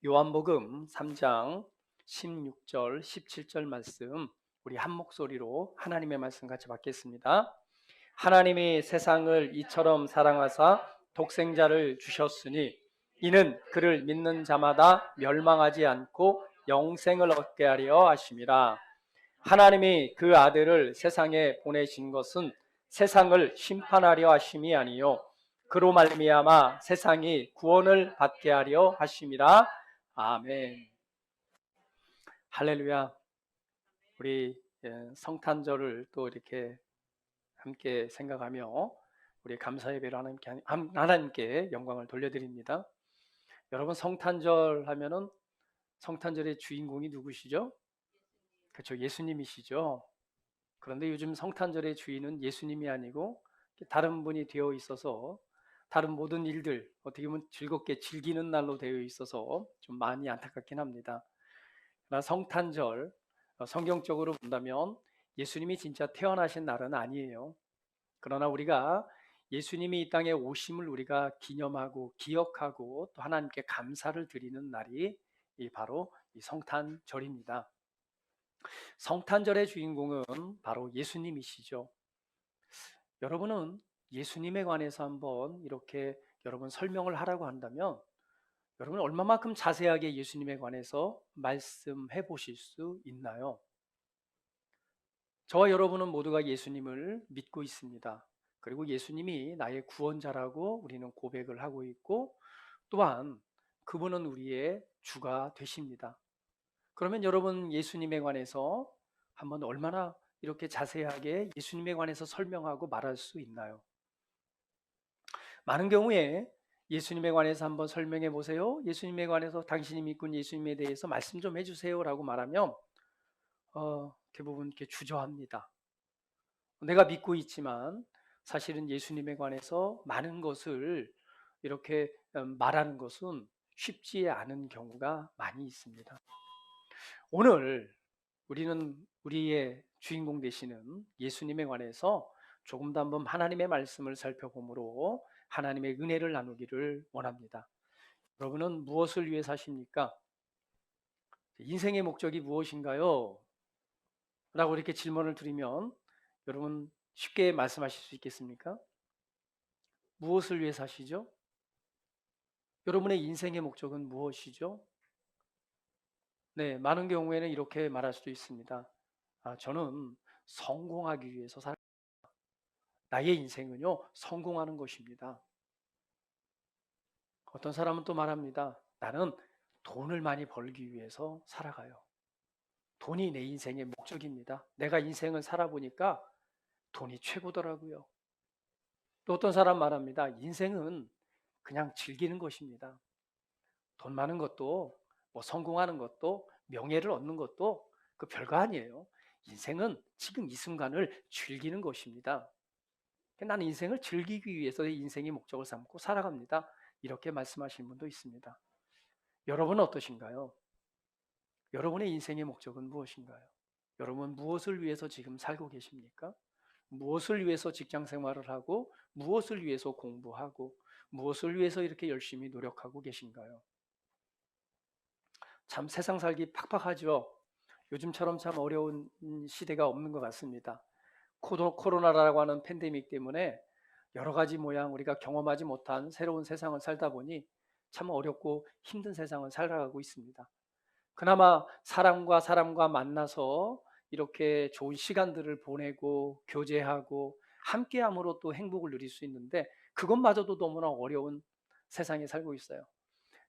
요한복음 3장 16절, 17절 말씀 우리 한 목소리로 하나님의 말씀 같이 받겠습니다. 하나님이 세상을 이처럼 사랑하사 독생자를 주셨으니 이는 그를 믿는 자마다 멸망하지 않고 영생을 얻게 하려 하심이라. 하나님이 그 아들을 세상에 보내신 것은 세상을 심판하려 하심이 아니요 그로 말미암아 세상이 구원을 받게 하려 하심이라. 아멘. 할렐루야. 우리 성탄절을 또 이렇게 함께 생각하며 우리 감사 예배로 하나님께 영광을 돌려드립니다. 여러분, 성탄절 하면은 성탄절의 주인공이 누구시죠? 그렇죠, 예수님이시죠. 그런데 요즘 성탄절의 주인은 예수님이 아니고 다른 분이 되어 있어서 다른 모든 일들 어떻게 보면 즐겁게 즐기는 날로 되어 있어서 좀 많이 안타깝긴 합니다. 그러나 성탄절, 성경적으로 본다면 예수님이 진짜 태어나신 날은 아니에요. 그러나 우리가 예수님이 이 땅에 오심을 우리가 기념하고 기억하고 또 하나님께 감사를 드리는 날이 바로 이 성탄절입니다. 성탄절의 주인공은 바로 예수님이시죠. 여러분은 예수님에 관해서 한번 이렇게 여러분 설명을 하라고 한다면 여러분 얼마만큼 자세하게 예수님에 관해서 말씀해 보실 수 있나요? 저와 여러분은 모두가 예수님을 믿고 있습니다. 그리고 예수님이 나의 구원자라고 우리는 고백을 하고 있고 또한 그분은 우리의 주가 되십니다. 그러면 여러분 예수님에 관해서 한번 얼마나 이렇게 자세하게 예수님에 관해서 설명하고 말할 수 있나요? 많은 경우에 예수님에 관해서 한번 설명해 보세요. 예수님에 관해서 당신이 믿고 있는 예수님에 대해서 말씀 좀 해주세요라고 말하면 대부분 이렇게 주저합니다. 내가 믿고 있지만 사실은 예수님에 관해서 많은 것을 이렇게 말하는 것은 쉽지 않은 경우가 많이 있습니다. 오늘 우리는 우리의 주인공 되시는 예수님에 관해서 조금 더 한번 하나님의 말씀을 살펴보므로 하나님의 은혜를 나누기를 원합니다. 여러분은 무엇을 위해 사십니까? 인생의 목적이 무엇인가요? 라고 이렇게 질문을 드리면 여러분 쉽게 말씀하실 수 있겠습니까? 무엇을 위해 사시죠? 여러분의 인생의 목적은 무엇이죠? 네, 많은 경우에는 이렇게 말할 수도 있습니다. 저는 성공하기 위해서 나의 인생은요, 성공하는 것입니다. 어떤 사람은 또 말합니다. 나는 돈을 많이 벌기 위해서 살아가요. 돈이 내 인생의 목적입니다. 내가 인생을 살아보니까 돈이 최고더라고요. 또 어떤 사람 말합니다. 인생은 그냥 즐기는 것입니다. 돈 많은 것도 뭐 성공하는 것도 명예를 얻는 것도 그 별거 아니에요. 인생은 지금 이 순간을 즐기는 것입니다. 나는 인생을 즐기기 위해서 내 인생의 목적을 삼고 살아갑니다. 이렇게 말씀하시는 분도 있습니다. 여러분은 어떠신가요? 여러분의 인생의 목적은 무엇인가요? 여러분 무엇을 위해서 지금 살고 계십니까? 무엇을 위해서 직장 생활을 하고 무엇을 위해서 공부하고 무엇을 위해서 이렇게 열심히 노력하고 계신가요? 참 세상 살기 팍팍하죠. 요즘처럼 참 어려운 시대가 없는 것 같습니다. 코로나라고 하는 팬데믹 때문에 여러 가지 모양 우리가 경험하지 못한 새로운 세상을 살다 보니 참 어렵고 힘든 세상을 살아가고 있습니다. 그나마 사람과 만나서 이렇게 좋은 시간들을 보내고 교제하고 함께함으로 또 행복을 누릴 수 있는데 그것마저도 너무나 어려운 세상에 살고 있어요.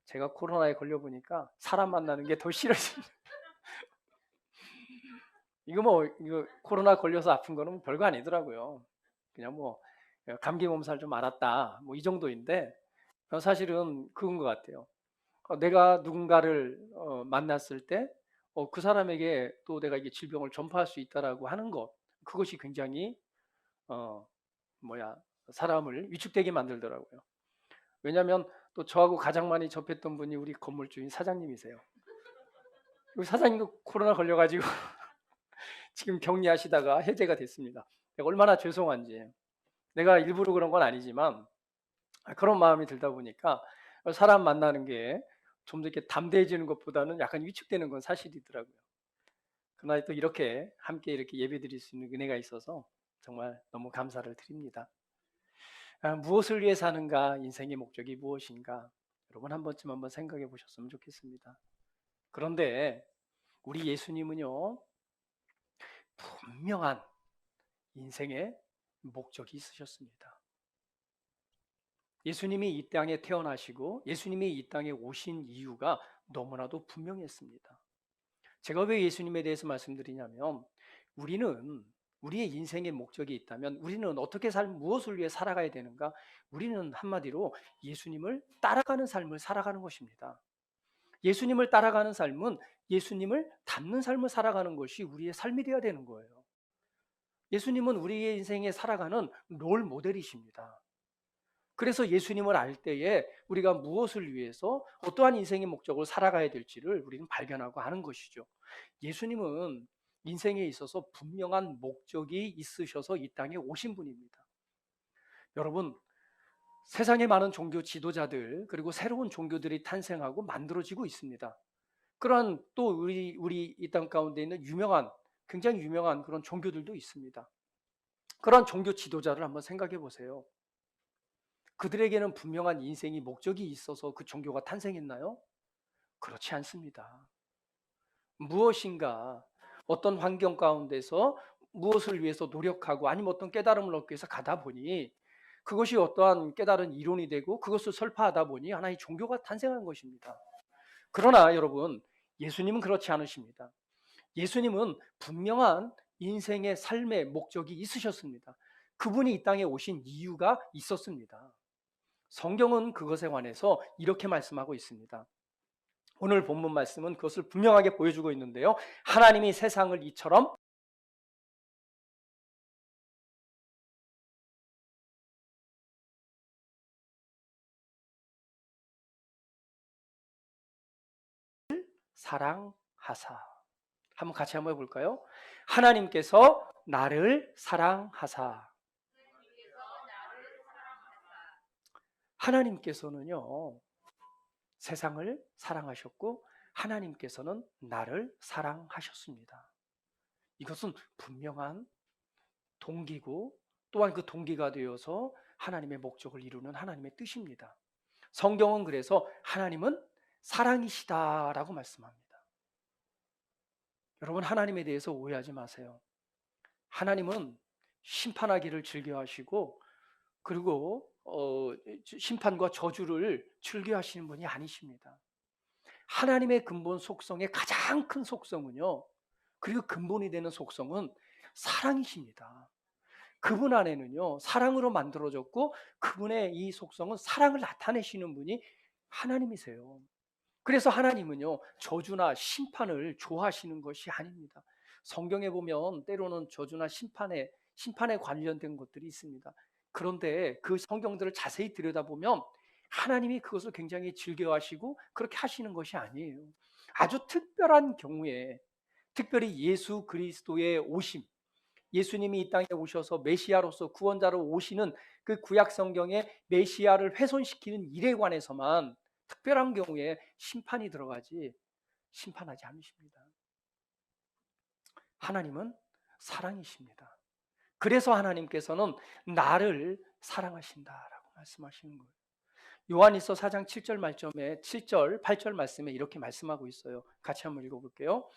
제가 코로나에 걸려 보니까 사람 만나는 게 더 싫어집니다. 이거 코로나 걸려서 아픈 거는 별거 아니더라고요. 그냥 뭐 감기 몸살 좀 앓았다 뭐 이 정도인데 사실은 그건 것 같아요. 내가 누군가를 만났을 때 그 사람에게 또 내가 이게 질병을 전파할 수 있다라고 하는 것 그것이 굉장히 어 뭐야 사람을 위축되게 만들더라고요. 왜냐하면 또 저하고 가장 많이 접했던 분이 우리 건물주인 사장님이세요. 우리 사장님도 코로나 걸려가지고 지금 격리하시다가 해제가 됐습니다. 내가 얼마나 죄송한지. 내가 일부러 그런 건 아니지만 그런 마음이 들다 보니까 사람 만나는 게 좀 더 이렇게 담대해지는 것보다는 약간 위축되는 건 사실이더라고요. 그러나 또 이렇게 함께 이렇게 예배드릴 수 있는 은혜가 있어서 정말 너무 감사를 드립니다. 무엇을 위해 사는가? 인생의 목적이 무엇인가? 여러분 한 번쯤 한번 생각해 보셨으면 좋겠습니다. 그런데 우리 예수님은요, 분명한 인생의 목적이 있으셨습니다. 예수님이 이 땅에 태어나시고 예수님이 이 땅에 오신 이유가 너무나도 분명했습니다. 제가 왜 예수님에 대해서 말씀드리냐면, 우리는 우리의 인생의 목적이 있다면 우리는 어떻게 무엇을 위해 살아가야 되는가? 우리는 한마디로 예수님을 따라가는 삶을 살아가는 것입니다. 예수님을 따라가는 삶은 예수님을 닮는 삶을 살아가는 것이 우리의 삶이 되어야 되는 거예요. 예수님은 우리의 인생에 살아가는 롤 모델이십니다. 그래서 예수님을 알 때에 우리가 무엇을 위해서 어떠한 인생의 목적을 살아가야 될지를 우리는 발견하고 아는 것이죠. 예수님은 인생에 있어서 분명한 목적이 있으셔서 이 땅에 오신 분입니다. 여러분, 세상에 많은 종교 지도자들 그리고 새로운 종교들이 탄생하고 만들어지고 있습니다. 그러한 또 우리 이 땅 가운데 있는 굉장히 유명한 그런 종교들도 있습니다. 그러한 종교 지도자를 한번 생각해 보세요. 그들에게는 분명한 인생의 목적이 있어서 그 종교가 탄생했나요? 그렇지 않습니다. 무엇인가 어떤 환경 가운데서 무엇을 위해서 노력하고 아니면 어떤 깨달음을 얻기 위해서 가다 보니 그것이 어떠한 깨달은 이론이 되고 그것을 설파하다 보니 하나의 종교가 탄생한 것입니다. 그러나 여러분, 예수님은 그렇지 않으십니다. 예수님은 분명한 인생의 삶의 목적이 있으셨습니다. 그분이 이 땅에 오신 이유가 있었습니다. 성경은 그것에 관해서 이렇게 말씀하고 있습니다. 오늘 본문 말씀은 그것을 분명하게 보여주고 있는데요. 하나님이 세상을 이처럼 사랑하사. 한번 같이 한번 해볼까요? 하나님께서 나를 사랑하사. 하나님께서는요, 세상을 사랑하셨고 하나님께서는 나를 사랑하셨습니다. 이것은 분명한 동기고 또한 그 동기가 되어서 하나님의 목적을 이루는 하나님의 뜻입니다. 성경은 그래서 하나님은 사랑이시다라고 말씀합니다. 여러분, 하나님에 대해서 오해하지 마세요. 하나님은 심판하기를 즐겨하시고 그리고 심판과 저주를 즐겨하시는 분이 아니십니다. 하나님의 근본 속성의 가장 큰 속성은요, 그리고 근본이 되는 속성은 사랑이십니다. 그분 안에는요, 사랑으로 만들어졌고 그분의 이 속성은 사랑을 나타내시는 분이 하나님이세요. 그래서 하나님은요, 저주나 심판을 좋아하시는 것이 아닙니다. 성경에 보면 때로는 저주나 심판에 관련된 것들이 있습니다. 그런데 그 성경들을 자세히 들여다보면 하나님이 그것을 굉장히 즐겨하시고 그렇게 하시는 것이 아니에요. 아주 특별한 경우에, 특별히 예수 그리스도의 오심, 예수님이 이 땅에 오셔서 메시아로서 구원자로 오시는 그 구약 성경의 메시아를 훼손시키는 일에 관해서만 특별한 경우에 심판이 들어가지 심판하지 않으십니다. 하나님은 사랑이십니다. 그래서 하나님께서는 나를 사랑하신다라고 말씀하시는 거예요. 요한일서 4장 7절 말씀에 7절, 8절 말씀에 이렇게 말씀하고 있어요. 같이 한번 읽어볼게요.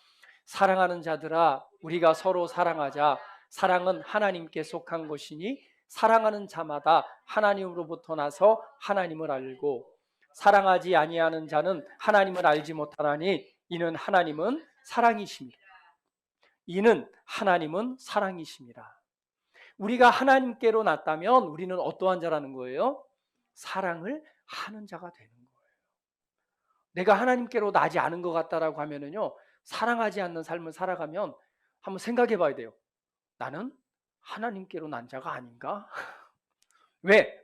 사랑하는 자들아, 우리가 서로 사랑하자. 사랑은 하나님께 속한 것이니 사랑하는 자마다 하나님으로부터 나서 하나님을 알고 사랑하지 아니하는 자는 하나님을 알지 못하나니 이는 하나님은 사랑이십니다. 이는 하나님은 사랑이십니다. 우리가 하나님께로 났다면 우리는 어떠한 자라는 거예요? 사랑을 하는 자가 되는 거예요. 내가 하나님께로 나지 않은 것 같다라고 하면은요, 사랑하지 않는 삶을 살아가면 한번 생각해 봐야 돼요. 나는 하나님께로 난 자가 아닌가? 왜?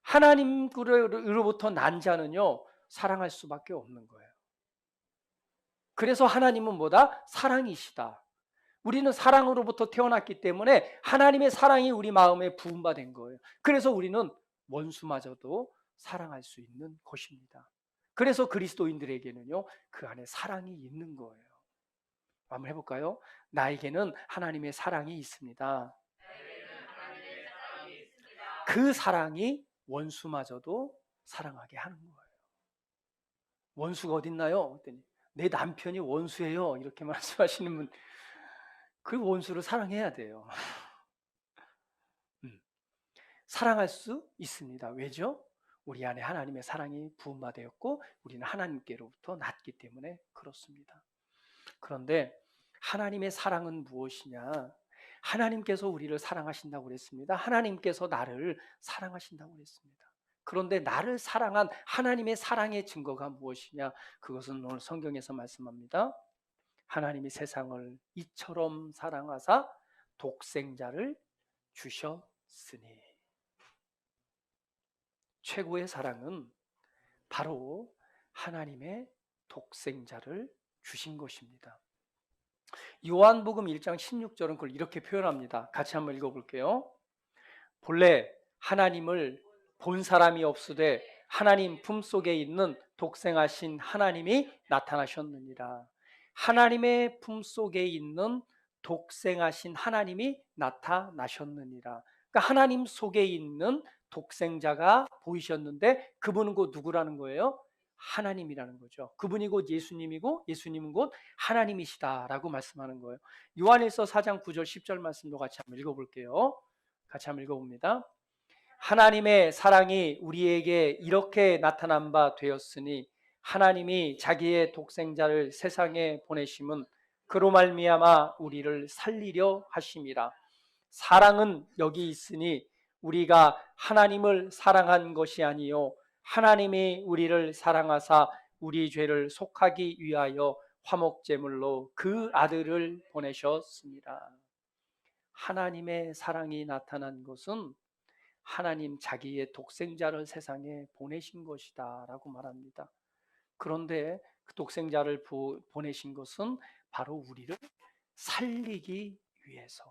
하나님으로부터 난 자는요, 사랑할 수밖에 없는 거예요. 그래서 하나님은 뭐다? 사랑이시다. 우리는 사랑으로부터 태어났기 때문에 하나님의 사랑이 우리 마음에 부음받은 거예요. 그래서 우리는 원수마저도 사랑할 수 있는 것입니다. 그래서 그리스도인들에게는요, 그 안에 사랑이 있는 거예요. 한번 해볼까요? 나에게는 하나님의 사랑이 있습니다. 그 사랑이 원수마저도 사랑하게 하는 거예요. 원수가 어딨나요? 그랬더니 내 남편이 원수예요. 이렇게 말씀하시는 분, 그 원수를 사랑해야 돼요. 사랑할 수 있습니다. 왜죠? 우리 안에 하나님의 사랑이 부음받았고 우리는 하나님께로부터 났기 때문에 그렇습니다. 그런데 하나님의 사랑은 무엇이냐? 하나님께서 우리를 사랑하신다고 그랬습니다. 하나님께서 나를 사랑하신다고 그랬습니다. 그런데 나를 사랑한 하나님의 사랑의 증거가 무엇이냐? 그것은 오늘 성경에서 말씀합니다. 하나님이 세상을 이처럼 사랑하사 독생자를 주셨으니. 최고의 사랑은 바로 하나님의 독생자를 주신 것입니다. 요한복음 1장 16절은 그걸 이렇게 표현합니다. 같이 한번 읽어볼게요. 본래 하나님을 본 사람이 없으되 하나님 품속에 있는 독생하신 하나님이 나타나셨느니라. 하나님의 품속에 있는 독생하신 하나님이 나타나셨느니라. 그러니까 하나님 속에 있는 독생자가 보이셨는데 그분은 곧 누구라는 거예요? 하나님이라는 거죠. 그분이 곧 예수님이고 예수님은 곧 하나님이시다라고 말씀하는 거예요. 요한일서 4장 9절 10절 말씀도 같이 한번 읽어볼게요. 같이 한번 읽어봅니다. 하나님의 사랑이 우리에게 이렇게 나타난 바 되었으니 하나님이 자기의 독생자를 세상에 보내심은 그로 말미암아 우리를 살리려 하심이라. 사랑은 여기 있으니 우리가 하나님을 사랑한 것이 아니요 하나님이 우리를 사랑하사 우리 죄를 속하기 위하여 화목제물로 그 아들을 보내셨습니다. 하나님의 사랑이 나타난 것은 하나님 자기의 독생자를 세상에 보내신 것이다 라고 말합니다. 그런데 그 독생자를 보내신 것은 바로 우리를 살리기 위해서,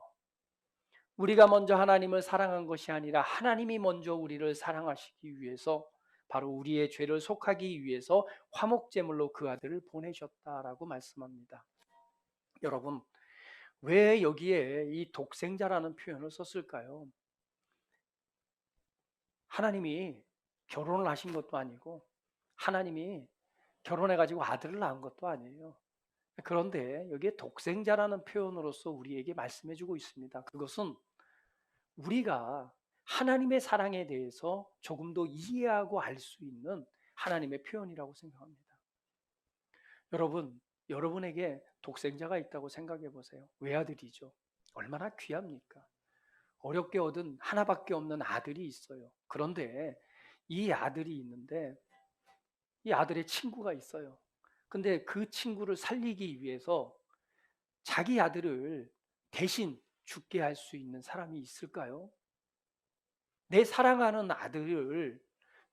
우리가 먼저 하나님을 사랑한 것이 아니라 하나님이 먼저 우리를 사랑하시기 위해서, 바로 우리의 죄를 속하기 위해서 화목제물로 그 아들을 보내셨다라고 말씀합니다. 여러분, 왜 여기에 이 독생자라는 표현을 썼을까요? 하나님이 결혼을 하신 것도 아니고 하나님이 결혼해가지고 아들을 낳은 것도 아니에요. 그런데 여기에 독생자라는 표현으로서 우리에게 말씀해주고 있습니다. 그것은 우리가 하나님의 사랑에 대해서 조금 더 이해하고 알 수 있는 하나님의 표현이라고 생각합니다. 여러분, 여러분에게 독생자가 있다고 생각해 보세요. 외아들이죠. 얼마나 귀합니까? 어렵게 얻은 하나밖에 없는 아들이 있어요. 그런데 이 아들이 있는데 이 아들의 친구가 있어요. 근데 그 친구를 살리기 위해서 자기 아들을 대신 죽게 할 수 있는 사람이 있을까요? 내 사랑하는 아들을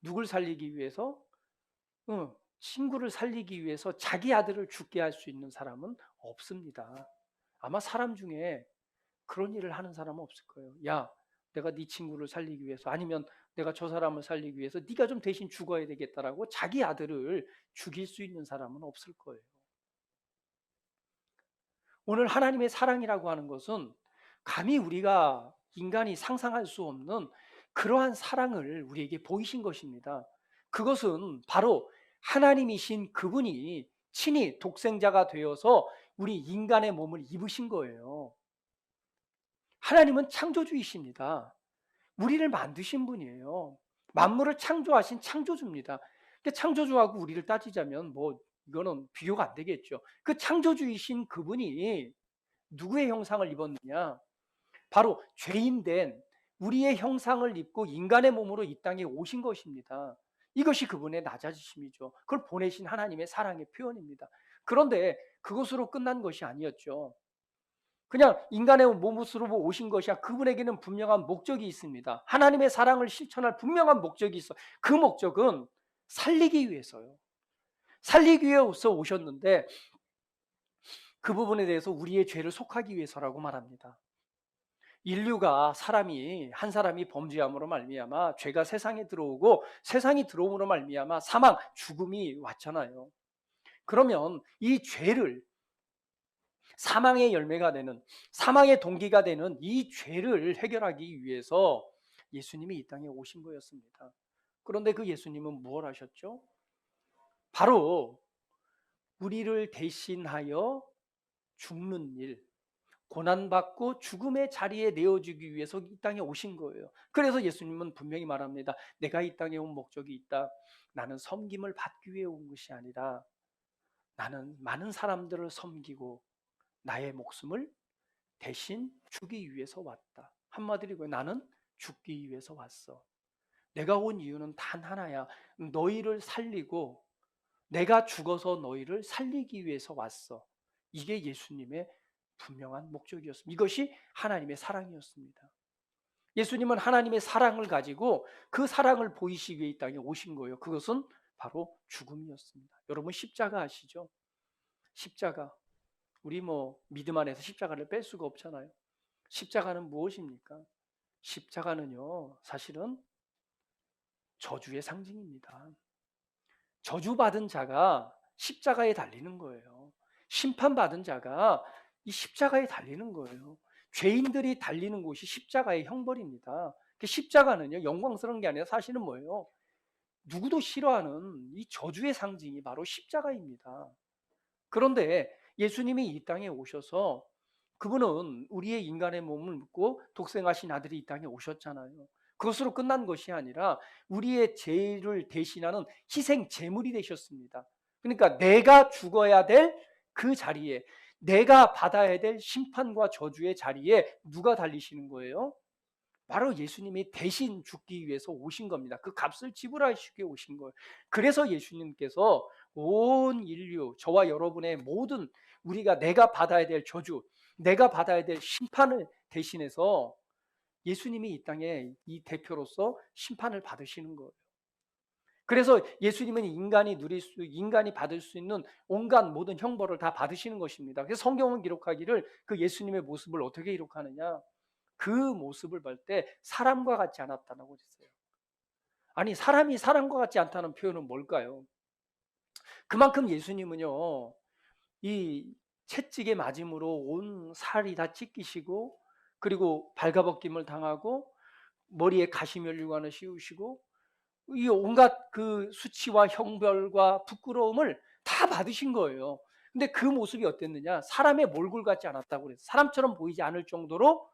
누굴 살리기 위해서? 친구를 살리기 위해서 자기 아들을 죽게 할 수 있는 사람은 없습니다. 아마 사람 중에 그런 일을 하는 사람은 없을 거예요. 야, 내가 네 친구를 살리기 위해서, 아니면 내가 저 사람을 살리기 위해서 네가 좀 대신 죽어야 되겠다라고 자기 아들을 죽일 수 있는 사람은 없을 거예요. 오늘 하나님의 사랑이라고 하는 것은 감히 우리가 인간이 상상할 수 없는 그러한 사랑을 우리에게 보이신 것입니다. 그것은 바로 하나님이신 그분이 친히 독생자가 되어서 우리 인간의 몸을 입으신 거예요. 하나님은 창조주이십니다. 우리를 만드신 분이에요. 만물을 창조하신 창조주입니다. 창조주하고 우리를 따지자면 뭐 이거는 비교가 안 되겠죠. 그 창조주이신 그분이 누구의 형상을 입었느냐? 바로 죄인된 우리의 형상을 입고 인간의 몸으로 이 땅에 오신 것입니다. 이것이 그분의 낮아지심이죠. 그걸 보내신 하나님의 사랑의 표현입니다. 그런데 그것으로 끝난 것이 아니었죠. 그냥 인간의 몸으로 오신 것이 아니라 그분에게는 분명한 목적이 있습니다. 하나님의 사랑을 실천할 분명한 목적이 있어. 그 목적은 살리기 위해서요. 살리기 위해서 오셨는데 그 부분에 대해서 우리의 죄를 속하기 위해서라고 말합니다. 인류가 한 사람이 범죄함으로 말미암아 죄가 세상에 들어오고 세상이 들어옴으로 말미암아 사망, 죽음이 왔잖아요. 그러면 이 죄를 사망의 열매가 되는 사망의 동기가 되는 이 죄를 해결하기 위해서 예수님이 이 땅에 오신 거였습니다. 그런데 그 예수님은 무엇 하셨죠? 바로 우리를 대신하여 죽는 일, 고난받고 죽음의 자리에 내어주기 위해서 이 땅에 오신 거예요. 그래서 예수님은 분명히 말합니다. 내가 이 땅에 온 목적이 있다. 나는 섬김을 받기 위해 온 것이 아니라 나는 많은 사람들을 섬기고 나의 목숨을 대신 주기 위해서 왔다. 한마디로 나는 죽기 위해서 왔어. 내가 온 이유는 단 하나야. 너희를 살리고 내가 죽어서 너희를 살리기 위해서 왔어. 이게 예수님의 분명한 목적이었습니다. 이것이 하나님의 사랑이었습니다. 예수님은 하나님의 사랑을 가지고 그 사랑을 보이시기 위해 이 땅에 오신 거예요. 그것은 바로 죽음이었습니다. 여러분 십자가 아시죠? 십자가. 우리 믿음 안에서 십자가를 뺄 수가 없잖아요. 십자가는 무엇입니까? 십자가는요, 사실은 저주의 상징입니다. 저주받은 자가 십자가에 달리는 거예요. 심판받은 자가 이 십자가에 달리는 거예요. 죄인들이 달리는 곳이 십자가의 형벌입니다. 십자가는요, 영광스러운 게 아니라 사실은 뭐예요? 누구도 싫어하는 이 저주의 상징이 바로 십자가입니다. 그런데 예수님이 이 땅에 오셔서 그분은 우리의 인간의 몸을 묻고 독생하신 아들이 이 땅에 오셨잖아요. 그것으로 끝난 것이 아니라 우리의 죄를 대신하는 희생 제물이 되셨습니다. 그러니까 내가 죽어야 될 그 자리에, 내가 받아야 될 심판과 저주의 자리에 누가 달리시는 거예요? 바로 예수님이 대신 죽기 위해서 오신 겁니다. 그 값을 지불하시기 위해 오신 거예요. 그래서 예수님께서 온 인류, 저와 여러분의 모든 우리가 내가 받아야 될 저주, 내가 받아야 될 심판을 대신해서 예수님이 이 땅에 이 대표로서 심판을 받으시는 거예요. 그래서 예수님은 인간이 받을 수 있는 온갖 모든 형벌을 다 받으시는 것입니다. 그래서 성경은 기록하기를 그 예수님의 모습을 어떻게 기록하느냐? 그 모습을 볼 때 사람과 같지 않았다고 했어요. 아니, 사람이 사람과 같지 않다는 표현은 뭘까요? 그만큼 예수님은요, 이 채찍에 맞음으로 온 살이 다 찢기시고, 그리고 발가벗김을 당하고, 머리에 가시면류관을 씌우시고, 이 온갖 그 수치와 형벌과 부끄러움을 다 받으신 거예요. 근데 그 모습이 어땠느냐? 사람의 몰골 같지 않았다고 그랬어요. 사람처럼 보이지 않을 정도로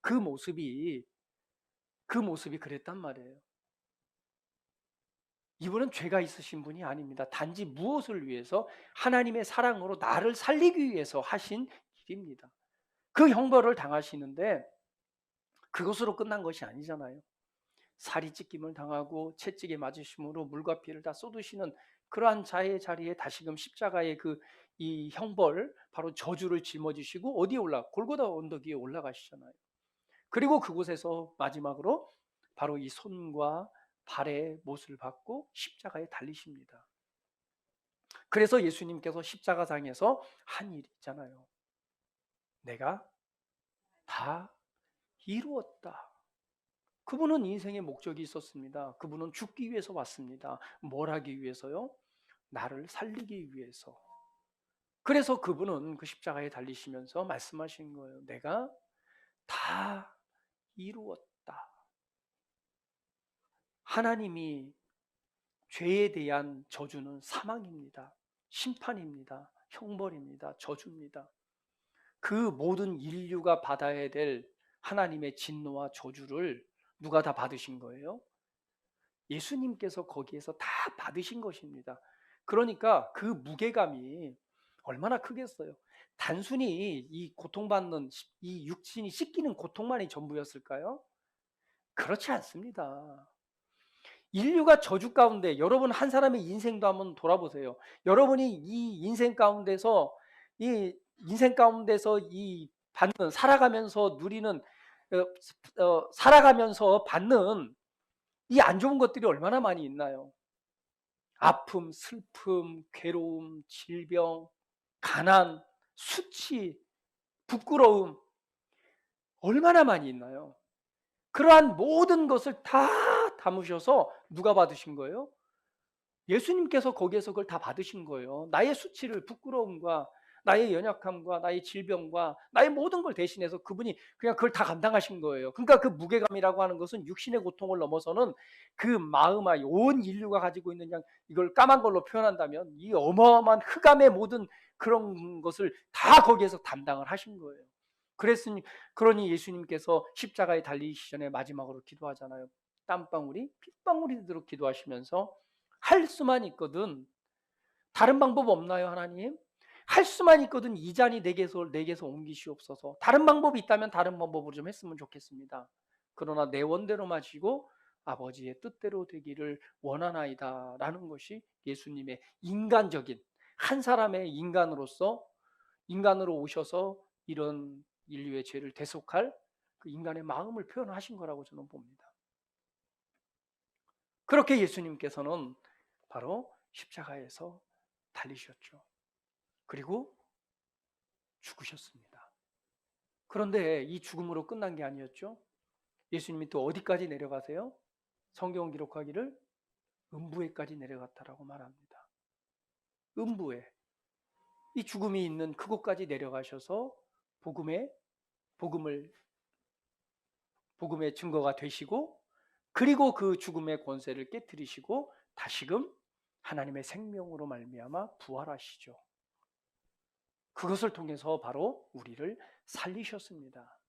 그 모습이 그랬단 말이에요. 이분은 죄가 있으신 분이 아닙니다. 단지 무엇을 위해서? 하나님의 사랑으로 나를 살리기 위해서 하신 일입니다. 그 형벌을 당하시는데 그것으로 끝난 것이 아니잖아요. 살이 찢김을 당하고 채찍에 맞으심으로 물과 피를 다 쏟으시는 그러한 자의 자리에 다시금 십자가의 이 형벌, 바로 저주를 짊어지시고 어디에 골고다 언덕 위에 올라가시잖아요. 그리고 그곳에서 마지막으로 바로 이 손과 발의 못을 받고 십자가에 달리십니다. 그래서 예수님께서 십자가상에서 한 일이 있잖아요. 내가 다 이루었다. 그분은 인생의 목적이 있었습니다. 그분은 죽기 위해서 왔습니다. 뭘 하기 위해서요? 나를 살리기 위해서. 그래서 그분은 그 십자가에 달리시면서 말씀하신 거예요. 내가 다 이루었다. 하나님이 죄에 대한 저주는 사망입니다. 심판입니다. 형벌입니다. 저주입니다. 그 모든 인류가 받아야 될 하나님의 진노와 저주를 누가 다 받으신 거예요? 예수님께서 거기에서 다 받으신 것입니다. 그러니까 그 무게감이 얼마나 크겠어요. 단순히 이 고통받는 이 육신이 씻기는 고통만이 전부였을까요? 그렇지 않습니다. 인류가 저주 가운데 여러분 한 사람의 인생도 한번 돌아보세요. 여러분이 이 인생 가운데서 이 받는 살아가면서 누리는 살아가면서 받는 이 안 좋은 것들이 얼마나 많이 있나요? 아픔, 슬픔, 괴로움, 질병, 가난, 수치, 부끄러움. 얼마나 많이 있나요? 그러한 모든 것을 다 담으셔서 누가 받으신 거예요? 예수님께서 거기에서 그걸 다 받으신 거예요. 나의 수치를, 부끄러움과 나의 연약함과 나의 질병과 나의 모든 걸 대신해서 그분이 그냥 그걸 다 감당하신 거예요. 그러니까 그 무게감이라고 하는 것은 육신의 고통을 넘어서는 그 마음아, 온 인류가 가지고 있는 그냥 이걸 까만 걸로 표현한다면 이 어마어마한 흑암의 모든 그런 것을 다 거기에서 담당을 하신 거예요. 그랬으니 그러니 예수님께서 십자가에 달리시기 전에 마지막으로 기도하잖아요. 땀방울이 핏방울이 되도록 기도하시면서 할 수만 있거든 다른 방법 없나요, 하나님? 할 수만 있거든 이 잔이 내게서 옮기시옵소서. 다른 방법이 있다면 다른 방법으로 좀 했으면 좋겠습니다. 그러나 내 원대로 마시고 아버지의 뜻대로 되기를 원하나이다라는 것이 예수님의 인간적인 한 사람의 인간으로 오셔서 이런 인류의 죄를 대속할 그 인간의 마음을 표현하신 거라고 저는 봅니다. 그렇게 예수님께서는 바로 십자가에서 달리셨죠. 그리고 죽으셨습니다. 그런데 이 죽음으로 끝난 게 아니었죠. 예수님이 또 어디까지 내려가세요? 성경은 기록하기를 음부에까지 내려갔다라고 말합니다. 음부에 이 죽음이 있는 그곳까지 내려가셔서 복음을 복음의 증거가 되시고 그리고 그 죽음의 권세를 깨뜨리시고 다시금 하나님의 생명으로 말미암아 부활하시죠. 그것을 통해서 바로 우리를 살리셨습니다.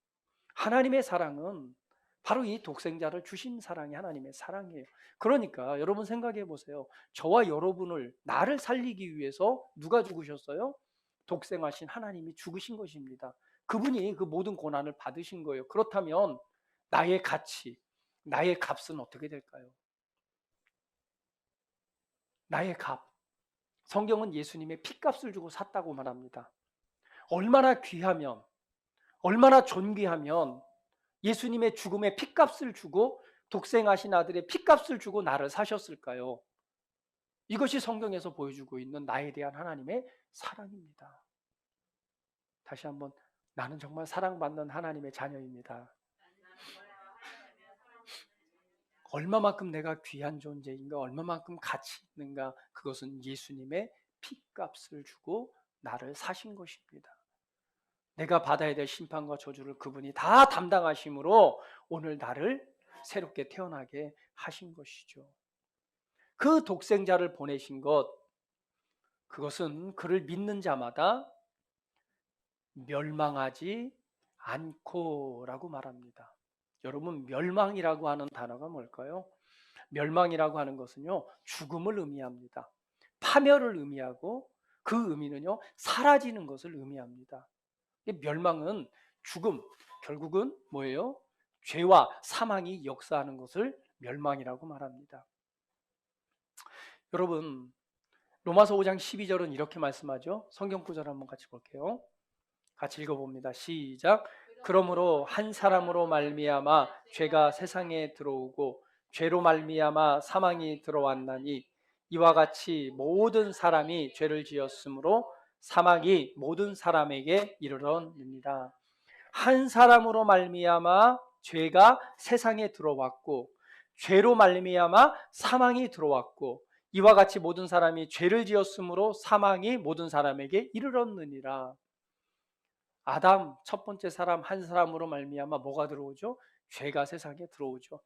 하나님의 사랑은 바로 이 독생자를 주신 사랑이 하나님의 사랑이에요. 그러니까 여러분 생각해 보세요. 저와 여러분을 나를 살리기 위해서 누가 죽으셨어요? 독생하신 하나님이 죽으신 것입니다. 그분이 그 모든 고난을 받으신 거예요. 그렇다면 나의 가치, 나의 값은 어떻게 될까요? 나의 값. 성경은 예수님의 피값을 주고 샀다고 말합니다. 얼마나 귀하면, 얼마나 존귀하면 예수님의 죽음의 피값을 주고 독생하신 아들의 피값을 주고 나를 사셨을까요? 이것이 성경에서 보여주고 있는 나에 대한 하나님의 사랑입니다. 다시 한번 나는 정말 사랑받는 하나님의 자녀입니다. 얼마만큼 내가 귀한 존재인가, 얼마만큼 가치 있는가, 그것은 예수님의 피값을 주고 나를 사신 것입니다. 내가 받아야 될 심판과 저주를 그분이 다 담당하심으로 오늘 나를 새롭게 태어나게 하신 것이죠. 그 독생자를 보내신 것, 그것은 그를 믿는 자마다 멸망하지 않고라고 말합니다. 여러분, 멸망이라고 하는 단어가 뭘까요? 멸망이라고 하는 것은요, 죽음을 의미합니다. 파멸을 의미하고 그 의미는요, 사라지는 것을 의미합니다. 멸망은 죽음, 결국은 뭐예요? 죄와 사망이 역사하는 것을 멸망이라고 말합니다. 여러분, 로마서 5장 12절은 이렇게 말씀하죠. 성경 구절 한번 같이 볼게요. 같이 읽어봅니다. 시작. 그러므로 한 사람으로 말미암아 죄가 세상에 들어오고 죄로 말미암아 사망이 들어왔나니 이와 같이 모든 사람이 죄를 지었으므로 사망이 모든 사람에게 이르렀느니라. 한 사람으로 말미암아 죄가 세상에 들어왔고 죄로 말미암아 사망이 들어왔고 이와 같이 모든 사람이 죄를 지었으므로 사망이 모든 사람에게 이르렀느니라. 아담 첫 번째 사람 한 사람으로 말미암아 뭐가 들어오죠? 죄가 세상에 들어오죠.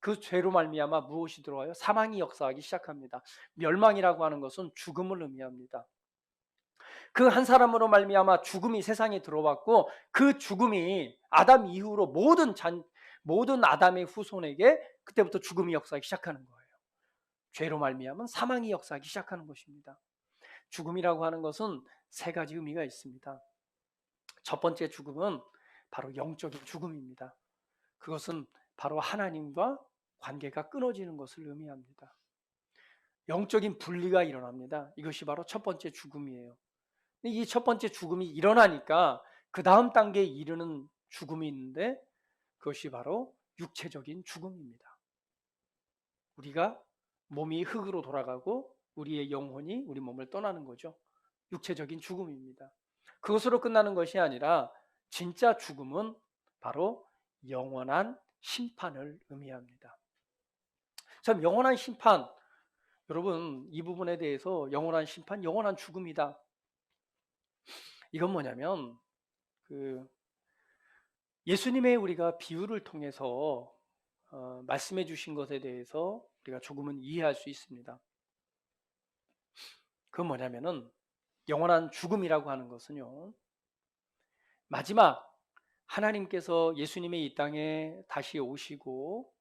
그 죄로 말미암아 무엇이 들어와요? 사망이 역사하기 시작합니다. 멸망이라고 하는 것은 죽음을 의미합니다. 그 한 사람으로 말미암아 죽음이 세상에 들어왔고 그 죽음이 아담 이후로 모든 아담의 후손에게 그때부터 죽음이 역사하기 시작하는 거예요. 죄로 말미암은 사망이 역사하기 시작하는 것입니다. 죽음이라고 하는 것은 세 가지 의미가 있습니다. 첫 번째 죽음은 바로 영적인 죽음입니다. 그것은 바로 하나님과 관계가 끊어지는 것을 의미합니다. 영적인 분리가 일어납니다. 이것이 바로 첫 번째 죽음이에요. 이 첫 번째 죽음이 일어나니까 그 다음 단계에 이르는 죽음이 있는데 그것이 바로 육체적인 죽음입니다. 우리가 몸이 흙으로 돌아가고 우리의 영혼이 우리 몸을 떠나는 거죠. 육체적인 죽음입니다. 그것으로 끝나는 것이 아니라 진짜 죽음은 바로 영원한 심판을 의미합니다. 참, 영원한 심판, 여러분 이 부분에 대해서 영원한 심판, 영원한 죽음이다. 이건 뭐냐면 예수님의 우리가 비유를 통해서 말씀해 주신 것에 대해서 우리가 조금은 이해할 수 있습니다. 그건 뭐냐면은 영원한 죽음이라고 하는 것은요, 마지막 하나님께서 예수님의 이 땅에 다시 오시고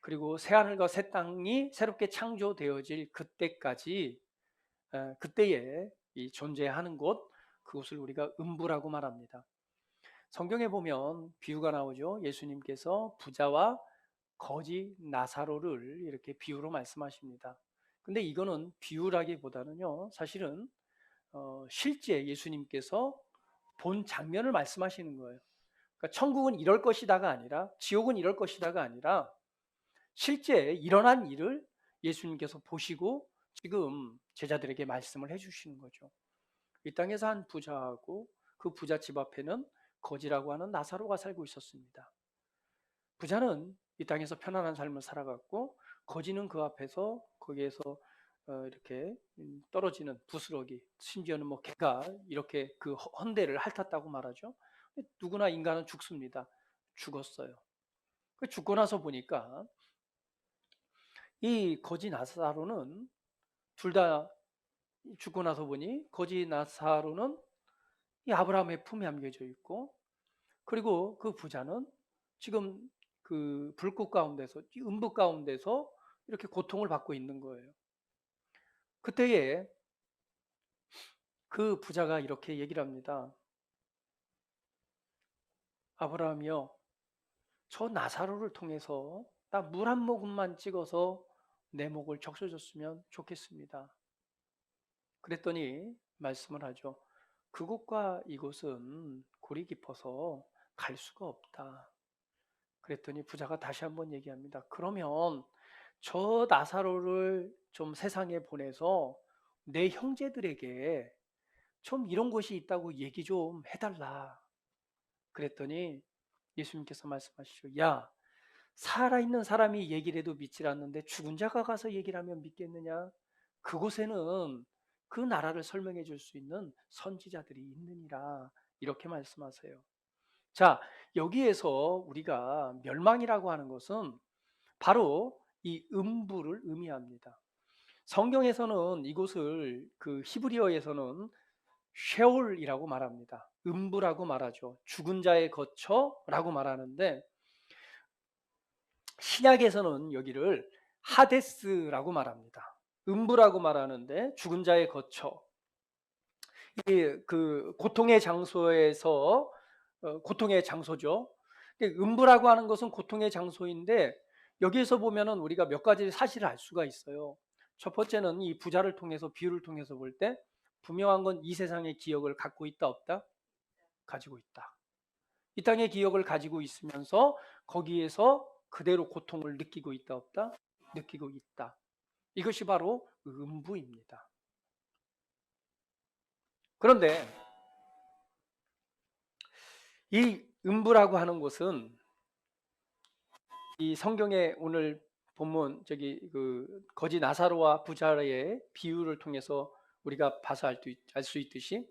그리고 새하늘과 새 땅이 새롭게 창조되어질 그때까지, 그때에 이 존재하는 곳, 그것을 우리가 음부라고 말합니다. 성경에 보면 비유가 나오죠. 예수님께서 부자와 거지 나사로를 이렇게 비유로 말씀하십니다. 근데 이거는 비유라기보다는요, 사실은 실제 예수님께서 본 장면을 말씀하시는 거예요. 그러니까 천국은 이럴 것이다가 아니라, 지옥은 이럴 것이다가 아니라 실제 일어난 일을 예수님께서 보시고 지금 제자들에게 말씀을 해주시는 거죠. 이 땅에서 한 부자하고 그 부자 집 앞에는 거지라고 하는 나사로가 살고 있었습니다. 부자는 이 땅에서 편안한 삶을 살아갔고, 거지는 그 앞에서 거기에서 이렇게 떨어지는 부스러기, 심지어는 뭐 개가 이렇게 그 헌대를 핥았다고 말하죠. 누구나 인간은 죽습니다. 죽었어요. 죽고 나서 보니까 이 거지 나사로는, 둘 다 죽고 나서 보니 거지 나사로는 이 아브라함의 품에 안겨져 있고, 그리고 그 부자는 지금 그 불꽃 가운데서, 이 음부 가운데서 이렇게 고통을 받고 있는 거예요. 그때에 그 부자가 이렇게 얘기를 합니다. 아브라함이요, 저 나사로를 통해서 나 물 한 모금만 찍어서 내 목을 적셔줬으면 좋겠습니다. 그랬더니 말씀을 하죠. 그곳과 이곳은 골이 깊어서 갈 수가 없다. 그랬더니 부자가 다시 한번 얘기합니다. 그러면 저 나사로를 좀 세상에 보내서 내 형제들에게 좀 이런 곳이 있다고 얘기 좀 해달라. 그랬더니 예수님께서 말씀하시죠. 야, 살아있는 사람이 얘기를 해도 믿질 않는데 죽은 자가 가서 얘기를 하면 믿겠느냐? 그곳에는 그 나라를 설명해 줄 수 있는 선지자들이 있느니라. 이렇게 말씀하세요. 자, 여기에서 우리가 멸망이라고 하는 것은 바로 이 음부를 의미합니다. 성경에서는 이곳을 그 히브리어에서는 쉐올이라고 말합니다. 음부라고 말하죠. 죽은 자의 거처라고 말하는데, 신약에서는 여기를 하데스라고 말합니다. 음부라고 말하는데 죽은 자의 거처. 그 고통의 장소에서 고통의 장소죠. 음부라고 하는 것은 고통의 장소인데, 여기에서 보면은 우리가 몇 가지 사실을 알 수가 있어요. 첫 번째는 이 부자를 통해서, 비유를 통해서 볼 때 분명한 건 이 세상의 기억을 갖고 있다 없다? 가지고 있다. 이 땅의 기억을 가지고 있으면서 거기에서 그대로 고통을 느끼고 있다 없다? 느끼고 있다. 이것이 바로 음부입니다. 그런데 이 음부라고 하는 곳은 이 성경의 오늘 본문 그 거지 나사로와 부자의 비유를 통해서 우리가 봐서 알 수 있듯이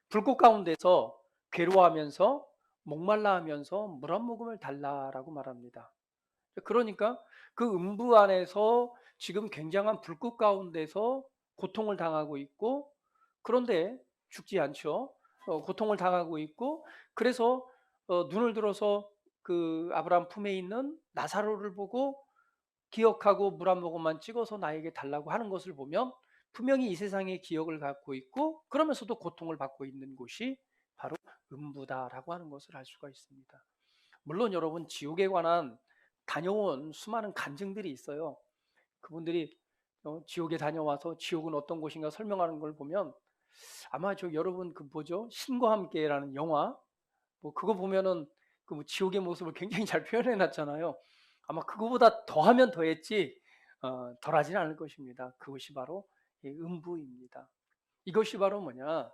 불꽃 가운데서 괴로워하면서 목말라하면서 물 한 모금을 달라라고 말합니다. 그러니까 그 음부 안에서 지금 굉장한 불꽃 가운데서 고통을 당하고 있고, 그런데 죽지 않죠. 고통을 당하고 있고, 그래서 눈을 들어서 그 아브라함 품에 있는 나사로를 보고 기억하고 물 한 모금만 찍어서 나에게 달라고 하는 것을 보면 분명히 이 세상의 기억을 갖고 있고, 그러면서도 고통을 받고 있는 곳이 바로 음부다라고 하는 것을 알 수가 있습니다. 물론 여러분, 지옥에 관한 다녀온 수많은 간증들이 있어요. 그분들이 지옥에 다녀와서 지옥은 어떤 곳인가 설명하는 걸 보면, 아마 여러분 그 뭐죠? 신과 함께라는 영화, 뭐 그거 보면은 그 뭐 지옥의 모습을 굉장히 잘 표현해 놨잖아요. 아마 그거보다 더하면 더했지 덜하지는 않을 것입니다. 그것이 바로 이 음부입니다. 이것이 바로 뭐냐?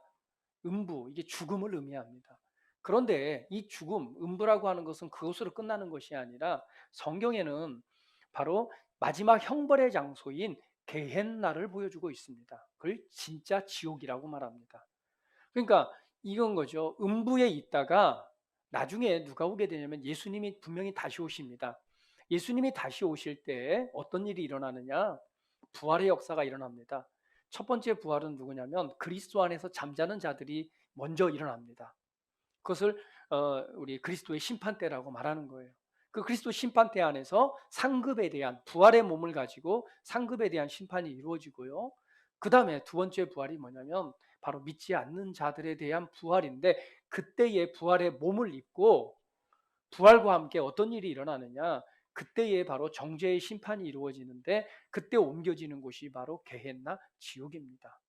음부, 이게 죽음을 의미합니다. 그런데 이 죽음, 음부라고 하는 것은 그것으로 끝나는 것이 아니라 성경에는 바로 마지막 형벌의 장소인 게헨나를 보여주고 있습니다. 그걸 진짜 지옥이라고 말합니다. 그러니까 이건 거죠. 음부에 있다가 나중에 누가 오게 되냐면 예수님이 분명히 다시 오십니다. 예수님이 다시 오실 때 어떤 일이 일어나느냐? 부활의 역사가 일어납니다. 첫 번째 부활은 누구냐면 그리스도 안에서 잠자는 자들이 먼저 일어납니다. 그것을 우리 그리스도의 심판대라고 말하는 거예요. 그 그리스도 심판대 안에서 상급에 대한 부활의 몸을 가지고 상급에 대한 심판이 이루어지고요. 그 다음에 두 번째 부활이 뭐냐면 바로 믿지 않는 자들에 대한 부활인데 그때의 부활의 몸을 입고 부활과 함께 어떤 일이 일어나느냐? 그때에 바로 정죄의 심판이 이루어지는데 그때 옮겨지는 곳이 바로 게헨나 지옥입니다.